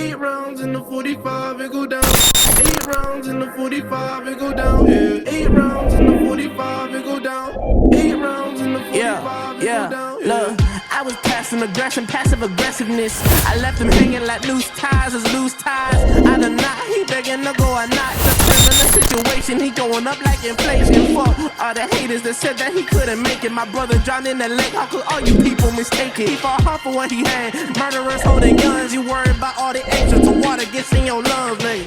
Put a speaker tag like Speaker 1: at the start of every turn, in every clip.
Speaker 1: 8 rounds in the 45, it go down. 8 rounds in the 45, it go down. Yeah. 8 rounds in the 45, it go down. 8 rounds in the 45, it go down.
Speaker 2: Look, I was passing aggression, passive aggressiveness. I left him hanging like loose ties is loose ties. I done not, he begging to go or not. Depends on the situation, he going up like inflation. Fuck all the haters that said that he couldn't make it. My brother drowned in the lake, how could all you people mistake it? He fought hard for what he had, murderers holding guns. You worried about all the extras, the water gets in your lungs, man.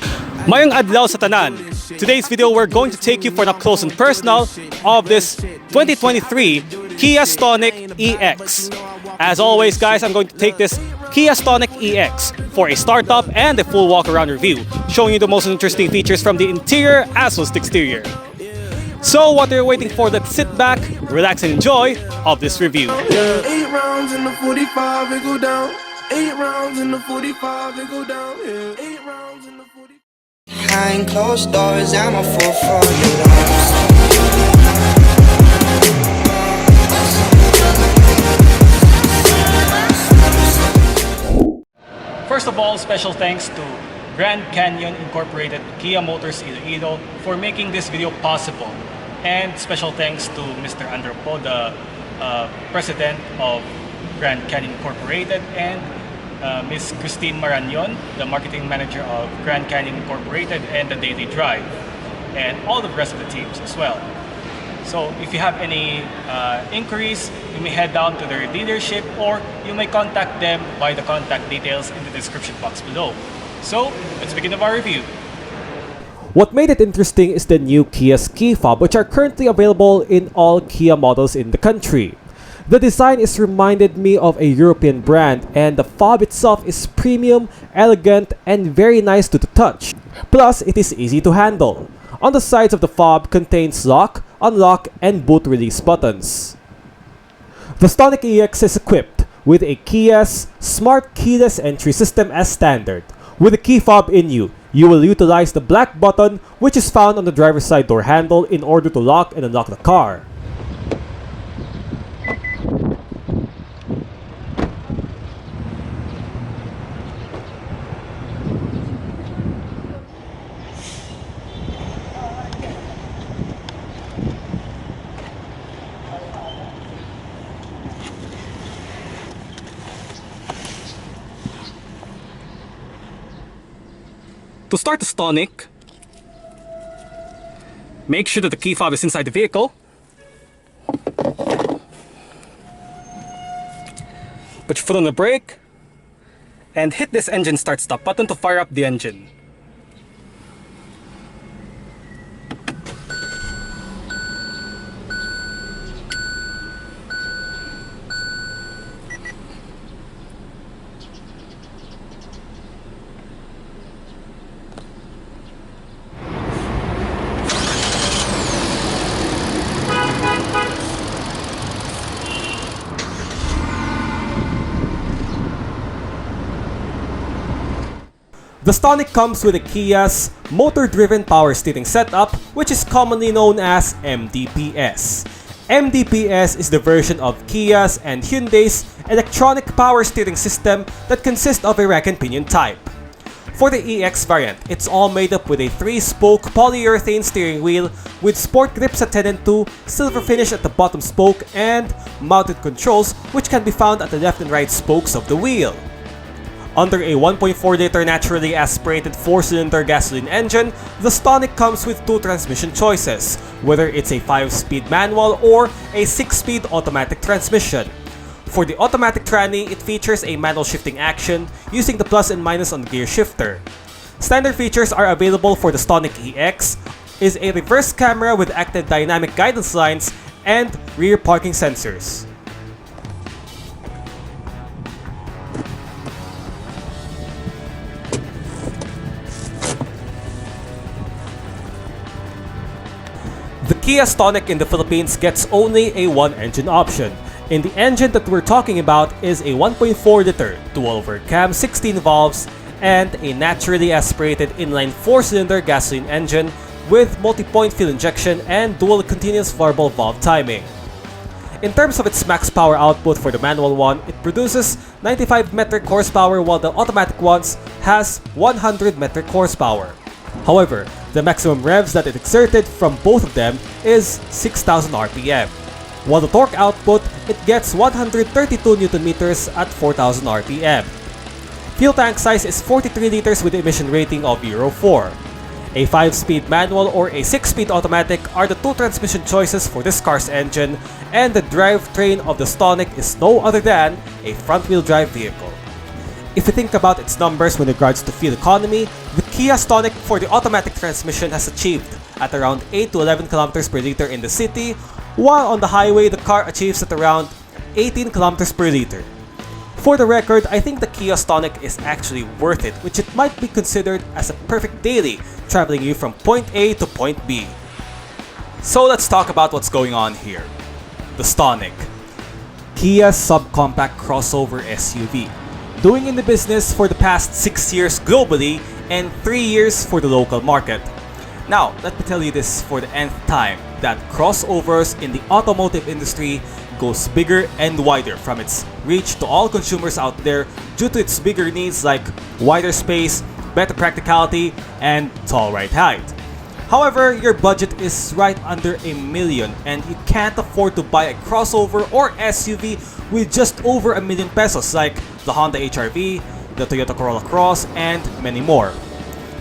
Speaker 3: Maayyung adlaw sa tanan. Today's video, we're going to take you for an up close and personal of this 2023 Kia Stonic EX. As always, guys, I'm going to take this Kia Stonic EX for a startup and a full walk-around review, showing you the most interesting features from the interior as well as the exterior. So what are you waiting for? Let's sit back, relax, and enjoy of this review.
Speaker 1: 8 rounds in the 45, it go down. 8 rounds in the 45, it go down. 8 rounds in the 45.
Speaker 4: Behind closed doors, I'm a fool for your loves.
Speaker 3: First of all, special thanks to Grand Canyon Incorporated Kia Motors Iloilo for making this video possible. And special thanks to Mr. Andropo, the president of Grand Canyon Incorporated, and Ms. Christine Maranyon, the marketing manager of Grand Canyon Incorporated and the Daily Drive, and all the rest of the teams as well. So if you have any inquiries, you may head down to their dealership or you may contact them by the contact details in the description box below. So let's begin our review.
Speaker 5: What made it interesting is the new Kia's key fob, which are currently available in all Kia models in the country. The design is reminded me of a European brand, and the fob itself is premium, elegant, and very nice to the touch. Plus, it is easy to handle. On the sides of the fob contains lock, unlock, and boot release buttons. The Stonic EX is equipped with a Kia's smart keyless entry system as standard. With the key fob inyo, you will utilize the black button which is found on the driver's side door handle in order to lock and unlock the car.
Speaker 3: To start the Stonic, make sure that the key fob is inside the vehicle. Put your foot on the brake and hit this engine start stop button to fire up the engine.
Speaker 5: The Stonic comes with a Kia's motor-driven power steering setup, which is commonly known as MDPS. MDPS is the version of Kia's and Hyundai's electronic power steering system that consists of a rack and pinion type. For the EX variant, it's all made up with a 3-spoke polyurethane steering wheel with sport grips at 10 and 2, silver finish at the bottom spoke, and mounted controls which can be found at the left and right spokes of the wheel. Under a 1.4-liter naturally aspirated 4-cylinder gasoline engine, the Stonic comes with 2 transmission choices, whether it's a 5-speed manual or a 6-speed automatic transmission. For the automatic tranny, it features a manual shifting action using the plus and minus on the gear shifter. Standard features are available for the Stonic EX is a reverse camera with active dynamic guidance lines and rear parking sensors. The Kia Stonic in the Philippines gets only a 1-engine option, and the engine that we're talking about is a 1.4-liter dual-overcam 16 valves and a naturally aspirated inline 4-cylinder gasoline engine with multi-point fuel injection and dual continuous variable valve timing. In terms of its max power output for the manual one, it produces 95 metric horsepower while the automatic ones has 100 metric horsepower. However, the maximum revs that it exerted from both of them is 6,000 RPM. While the torque output, it gets 132 Nm at 4,000 RPM. Fuel tank size is 43 liters with emission rating of Euro 4. A 5-speed manual or a 6-speed automatic are the two transmission choices for this car's engine, and the drivetrain of the Stonic is no other than a front-wheel drive vehicle. If you think about its numbers with regards to fuel economy, the Kia Stonic for the automatic transmission has achieved at around 8 to 11 kilometers per liter in the city, while on the highway the car achieves at around 18 kilometers per liter. For the record, I think the Kia Stonic is actually worth it, which it might be considered as a perfect daily, traveling you from point A to point B. So let's talk about what's going on here. The Stonic, Kia's subcompact crossover SUV, doing in the business for the past 6 years globally and 3 years for the local market. Now, let me tell you this for the nth time, that crossovers in the automotive industry goes bigger and wider from its reach to all consumers out there due to its bigger needs like wider space, better practicality, and tall ride height. However, your budget is right under $1 million and you can't afford to buy a crossover or SUV with just over ₱1 million like the Honda HR-V, the Toyota Corolla Cross, and many more.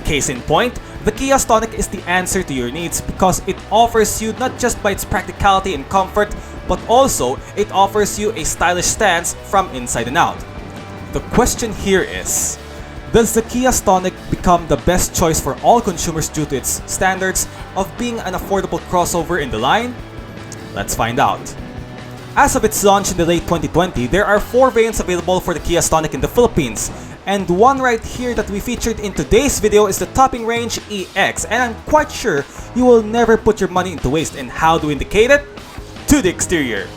Speaker 5: Case in point, the Kia Stonic is the answer to your needs because it offers you not just by its practicality and comfort, but also it offers you a stylish stance from inside and out. The question here is, does the Kia Stonic become the best choice for all consumers due to its standards of being an affordable crossover in the line? Let's find out. As of its launch in the late 2020, there are 4 variants available for the Kia Stonic in the Philippines, and one right here that we featured in today's video is the topping range EX, and I'm quite sure you will never put your money into waste. And how do we indicate it? To the exterior.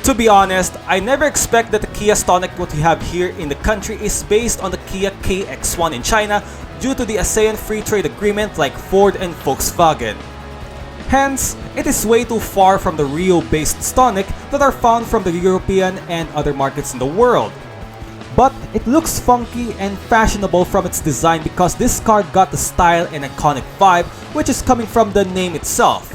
Speaker 5: To be honest, I never expect that the Kia Stonic what we have here in the country is based on the Kia KX1 in China due to the ASEAN Free Trade Agreement like Ford and Volkswagen. Hence, it is way too far from the Rio-based Stonic that are found from the European and other markets in the world. But it looks funky and fashionable from its design because this car got the style and iconic vibe which is coming from the name itself.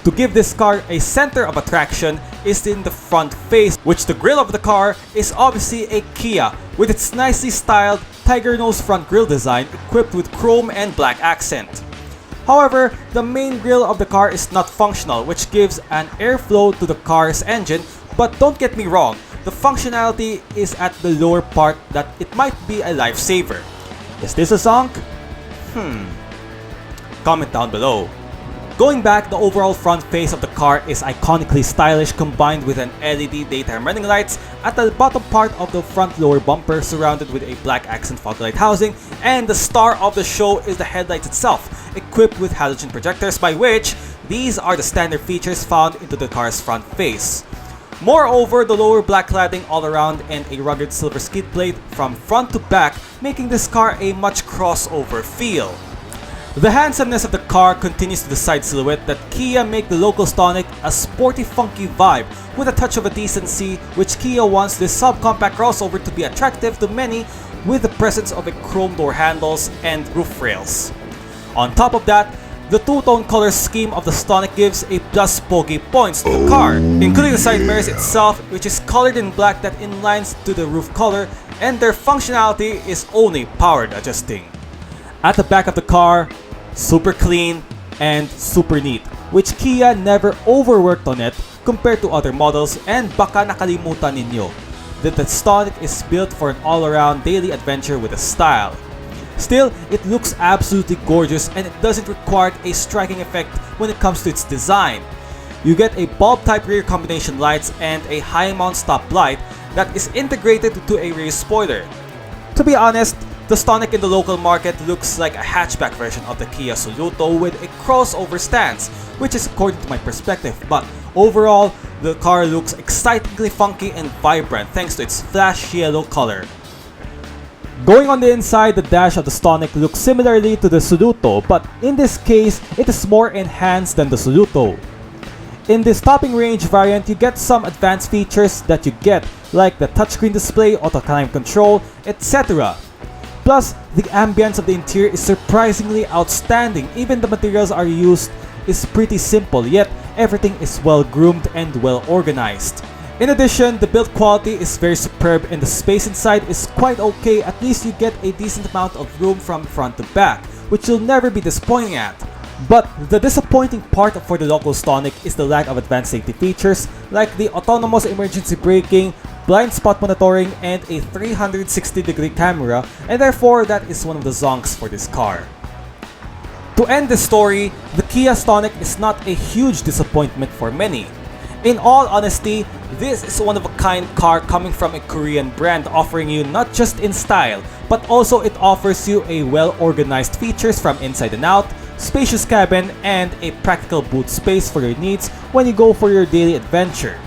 Speaker 5: To give this car a center of attraction is in the front face, which the grille of the car is obviously a Kia with its nicely styled tiger nose front grille design equipped with chrome and black accent. However, the main grille of the car is not functional, which gives an airflow to the car's engine, but don't get me wrong, the functionality is at the lower part that it might be a lifesaver. Is this a zonk? Comment down below. Going back, the overall front face of the car is iconically stylish combined with an LED daytime running lights at the bottom part of the front lower bumper surrounded with a black accent fog light housing, and the star of the show is the headlights itself, equipped with halogen projectors, by which these are the standard features found into the car's front face. Moreover, the lower black cladding all around and a rugged silver skid plate from front to back, making this car a much crossover feel. The handsomeness of the car continues to the side silhouette that Kia make the local Stonic a sporty funky vibe with a touch of a decency, which Kia wants this subcompact crossover to be attractive to many with the presence of a chrome door handles and roof rails. On top of that, the two-tone color scheme of the Stonic gives a plus bogey points to the car, including the side mirrors itself, which is colored in black that inlines to the roof color, and their functionality is only powered adjusting. At the back of the car, super clean and super neat, which Kia never overworked on it compared to other models, and baka nakalimutan ninyo that the Stonic is built for an all-around daily adventure with a style. Still, it looks absolutely gorgeous and it doesn't require a striking effect when it comes to its design. You get a bulb-type rear combination lights and a high-mount stop light that is integrated to a rear spoiler. To be honest, the Stonic in the local market looks like a hatchback version of the Kia Soluto with a crossover stance, which is according to my perspective, but overall, the car looks excitingly funky and vibrant thanks to its flash yellow color. Going on the inside, the dash of the Stonic looks similarly to the Soluto, but in this case, it is more enhanced than the Soluto. In this topping range variant, you get some advanced features that you get, like the touchscreen display, auto climate control, etc. Plus, the ambience of the interior is surprisingly outstanding. Even the materials are used is pretty simple, yet everything is well groomed and well organized. In addition, the build quality is very superb and the space inside is quite okay. At least you get a decent amount of room from front to back, which you'll never be disappointing at. But the disappointing part for the local Stonic is the lack of advanced safety features like the autonomous emergency braking, blind spot monitoring, and a 360-degree camera, and therefore that is one of the zonks for this car. To end the story, the Kia Stonic is not a huge disappointment for many. In all honesty, this is one of a kind car coming from a Korean brand, offering you not just in style, but also it offers you a well-organized features from inside and out, spacious cabin, and a practical boot space for your needs when you go for your daily adventure.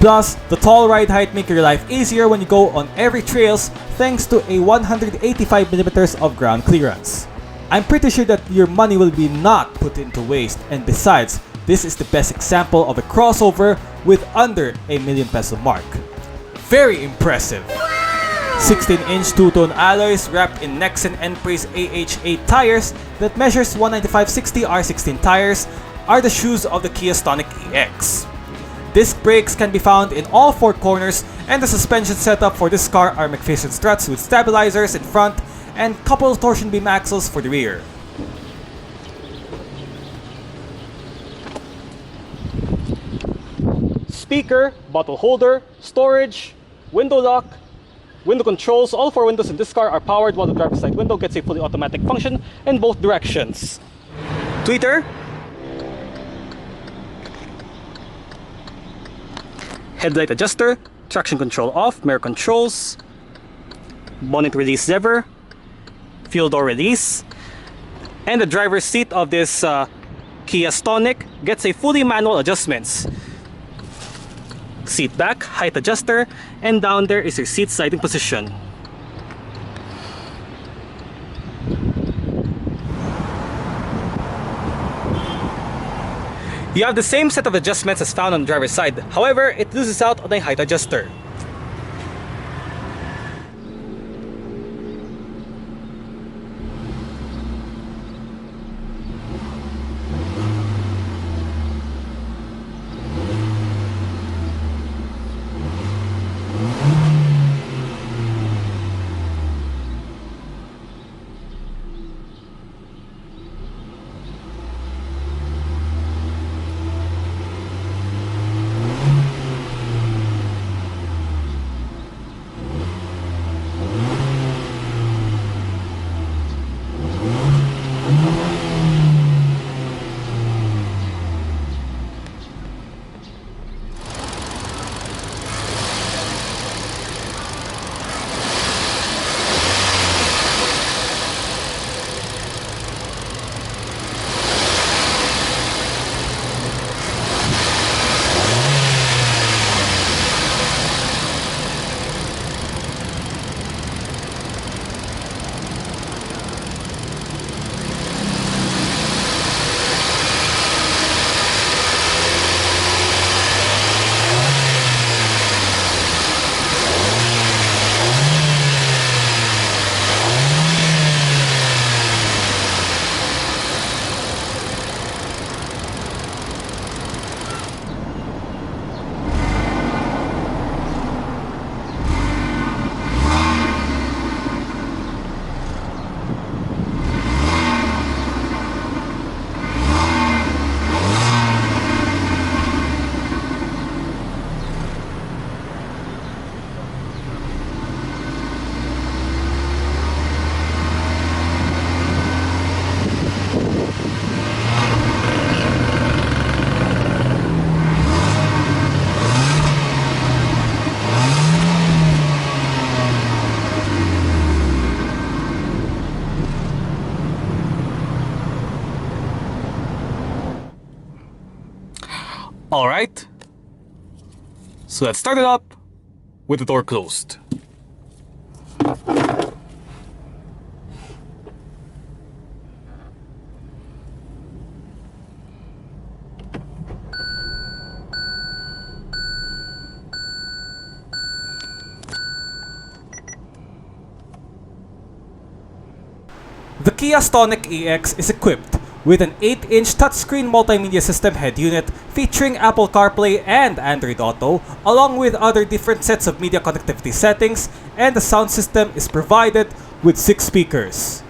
Speaker 5: Plus, the tall ride height makes your life easier when you go on every trails thanks to a 185mm of ground clearance. I'm pretty sure that your money will be not put into waste, and besides, this is the best example of a crossover with under a million peso mark. Very impressive! 16-inch two-tone alloys wrapped in Nexen Enpraise AH8 tires that measures 195/60 R16 tires are the shoes of the Kia Stonic EX. Disc brakes can be found in all four corners, and the suspension setup for this car are McPherson struts with stabilizers in front and couple torsion beam axles for the rear.
Speaker 3: Speaker, bottle holder, storage, window lock, window controls. All four windows in this car are powered, while the driver's side window gets a fully automatic function in both directions. Tweeter, headlight adjuster, traction control off, mirror controls, bonnet release lever, fuel door release, and the driver's seat of this Kia Stonic gets a fully manual adjustments. Seat back, height adjuster, and down there is your seat sliding position. You have the same set of adjustments as found on the driver's side, however, it loses out on a height adjuster. Alright, so let's start it up with the door closed.
Speaker 5: The Kia Stonic EX is equipped with an 8-inch touchscreen multimedia system head unit featuring Apple CarPlay and Android Auto, along with other different sets of media connectivity settings, and the sound system is provided with 6 speakers.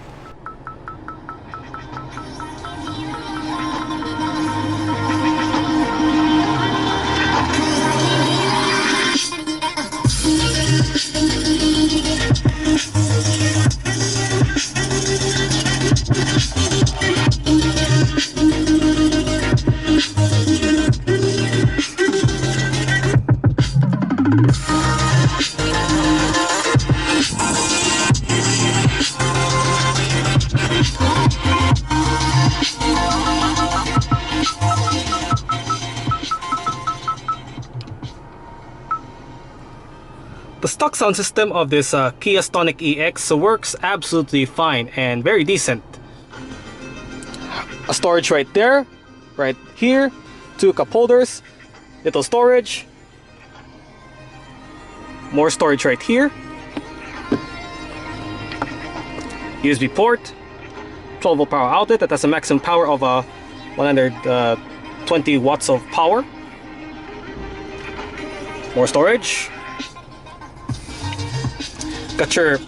Speaker 3: The stock sound system of this Kia Stonic EX works absolutely fine and very decent. A storage right there, right here, 2 cup holders, little storage, more storage right here, USB port, 12-volt power outlet that has a maximum power of 120 watts of power, more storage. Got your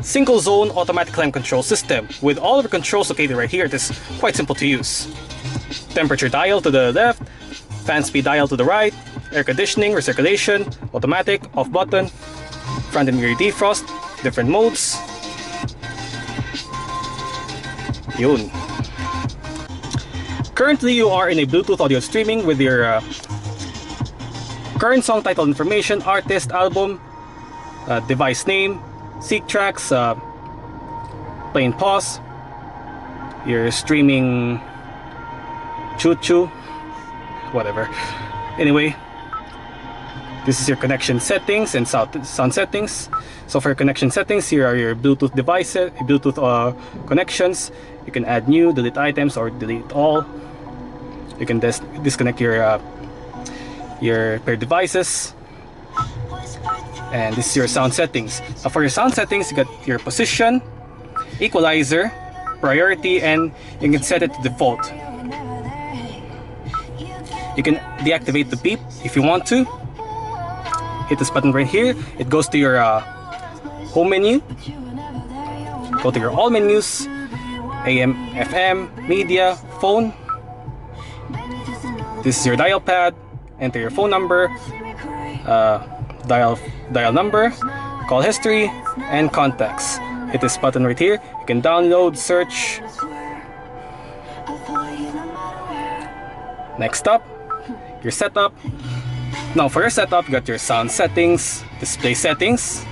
Speaker 3: single zone automatic climate control system with all of the controls located right here. It is quite simple to use. Temperature dial to the left, fan speed dial to the right, air conditioning, recirculation, automatic, off button, front and rear defrost, different modes. Yun. Currently you are in a Bluetooth audio streaming with your current song title information, artist, album, device name, seek tracks, play and pause, your streaming choo-choo, whatever. Anyway, this is your connection settings and sound settings. So for your connection settings, here are your Bluetooth devices, Bluetooth connections. You can add new, delete items, or delete all. You can disconnect your paired devices. And this is your sound settings. For your sound settings, you got your position, equalizer, priority, and you can set it to default. You can deactivate the beep if you want to. Hit this button right here. It goes to your home menu. Go to your all menus, AM, FM, media, phone. This is your dial pad. Enter your phone number, dial number, call history, and contacts. Hit this button right here. You can download, search. Next up, your setup. Now for your setup, you got your sound settings, display settings.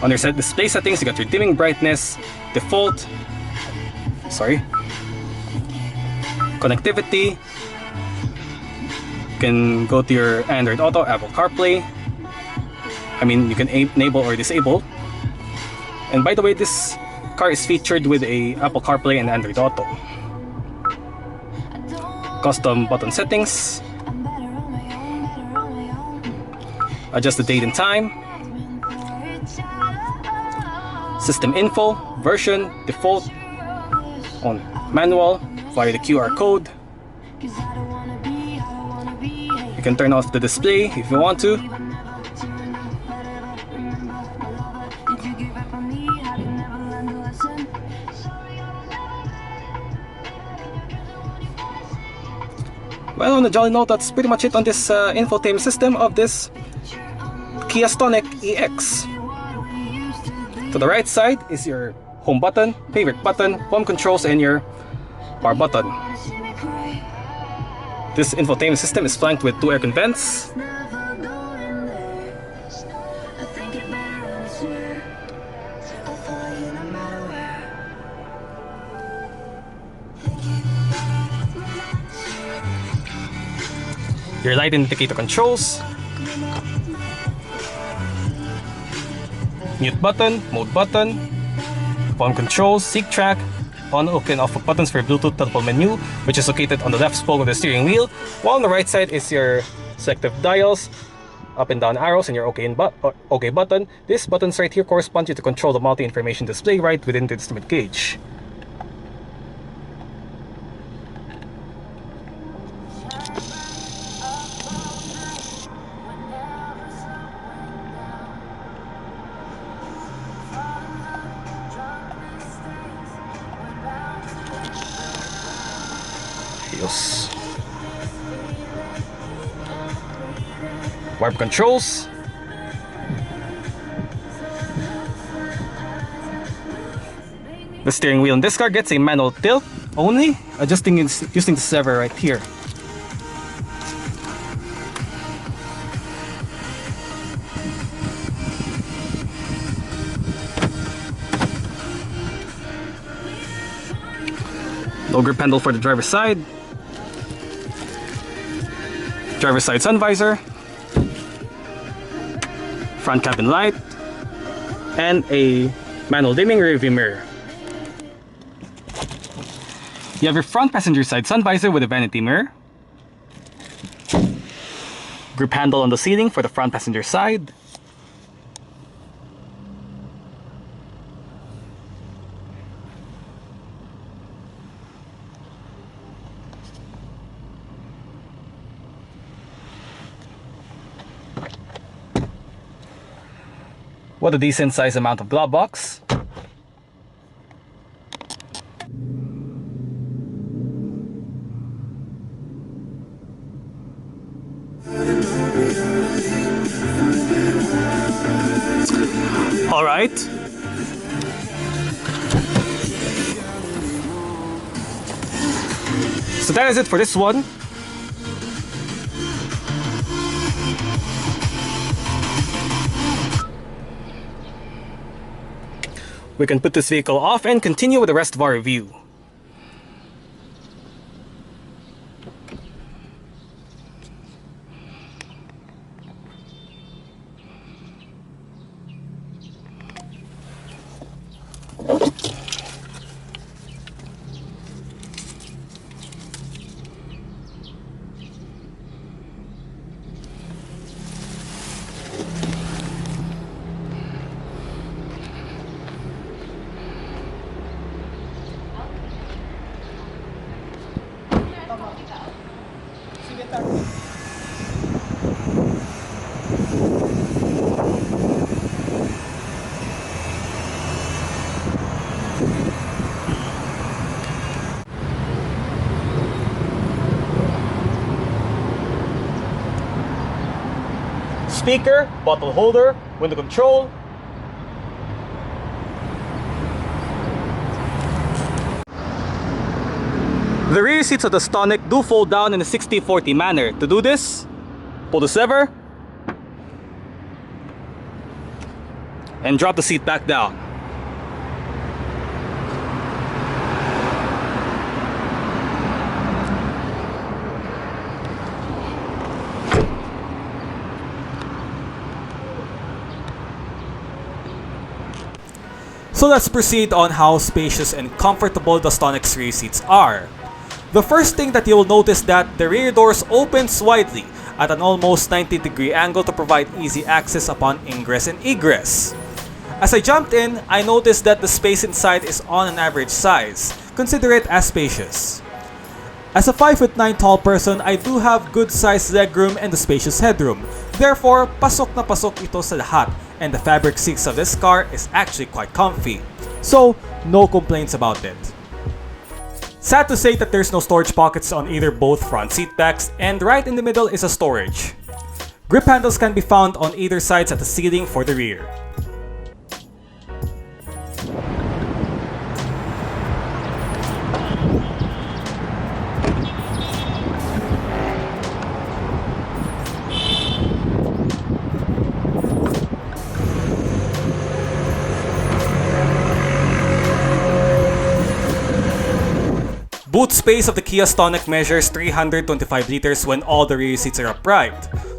Speaker 3: On your display settings, you got your dimming brightness, default, connectivity. You can go to your Android Auto, Apple CarPlay. You can enable or disable. And by the way, this car is featured with a Apple CarPlay and Android Auto. Custom button settings. Adjust the date and time. System info, version, default, on manual, via the QR code. You can turn off the display if you want to. Well, on a jolly note, that's pretty much it on this infotainment system of this Kia Stonic EX. To the right side is your home button, favorite button, home controls, and your power button. This infotainment system is flanked with 2 air vents. Your light indicator controls, mute button, mode button, phone controls, seek track, on and off buttons for your Bluetooth telephone menu, which is located on the left spoke of the steering wheel, while on the right side is your selective dials, up and down arrows, and your OK button. These buttons right here correspond you to control the multi-information display right within the instrument gauge. Ayos. Wiper controls. The steering wheel in this car gets a manual tilt only, adjusting using the lever right here. Low grip handle for the driver's side. Driver's side sun visor. Front cabin light. And a manual dimming rearview mirror. You have your front passenger side sun visor with a vanity mirror. Grip handle on the ceiling for the front passenger side. What a decent size amount of glove box. All right. So that is it for this one. We can put this vehicle off and continue with the rest of our review. Speaker, bottle holder, window control. The rear seats of the Stonic do fold down in a 60-40 manner. To do this, pull this lever and drop the seat back down.
Speaker 5: So let's proceed on how spacious and comfortable the Stonic's rear seats are. The first thing that you will notice that the rear doors opens widely at an almost 90-degree angle to provide easy access upon ingress and egress. As I jumped in, I noticed that the space inside is on an average size. Consider it as spacious. As a 5'9" tall person, I do have good sized legroom and a spacious headroom. Therefore, pasok na pasok ito sa lahat, and the fabric seats of this car is actually quite comfy. So, no complaints about it. Sad to say that there's no storage pockets on either both front seat backs, and right in the middle is a storage. Grip handles can be found on either sides at the ceiling for the rear. Boot space of the Kia Stonic measures 325 liters when all the rear seats are upright.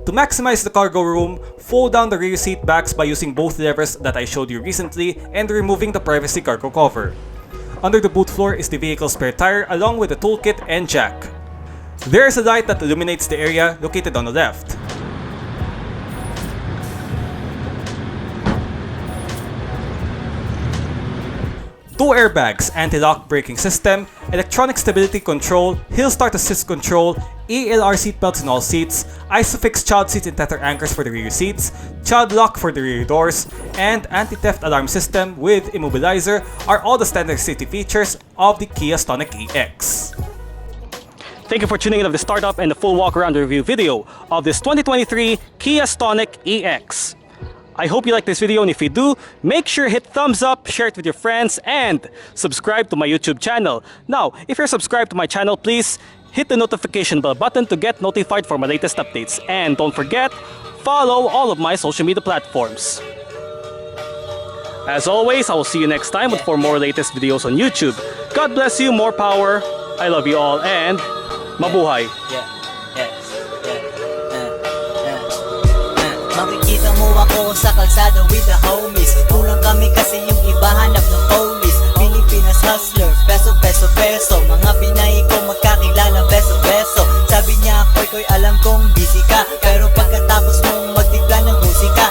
Speaker 5: To maximize the cargo room, fold down the rear seat backs by using both levers that I showed you recently and removing the privacy cargo cover. Under the boot floor is the vehicle's spare tire along with the toolkit and jack. There is a light that illuminates the area located on the left. Two airbags, anti-lock braking system, electronic stability control, hill start assist control, ELR seatbelts in all seats, Isofix child seat and tether anchors for the rear seats, child lock for the rear doors, and anti-theft alarm system with immobilizer are all the standard safety features of the Kia Stonic EX.
Speaker 3: Thank you for tuning in of the startup and the full walk-around review video of this 2023 Kia Stonic EX. I hope you like this video, and if you do, make sure hit thumbs up, share it with your friends, and subscribe to my YouTube channel. Now, if you're subscribed to my channel, please hit the notification bell button to get notified for my latest updates. And don't forget, follow all of my social media platforms. As always, I will see you next time with 4 more latest videos on YouTube. God bless you, more power, I love you all, and mabuhay!
Speaker 6: Makikita mo ako sa kalsada with the homies. Kulang kami kasi yung iba hanap ng police. Pilipinas hustler, peso, peso, peso. Mga Pinay ko magkakilala, beso, beso. Sabi niya, koy, alam kong busy ka, pero pagkatapos mong magtimpla ng musika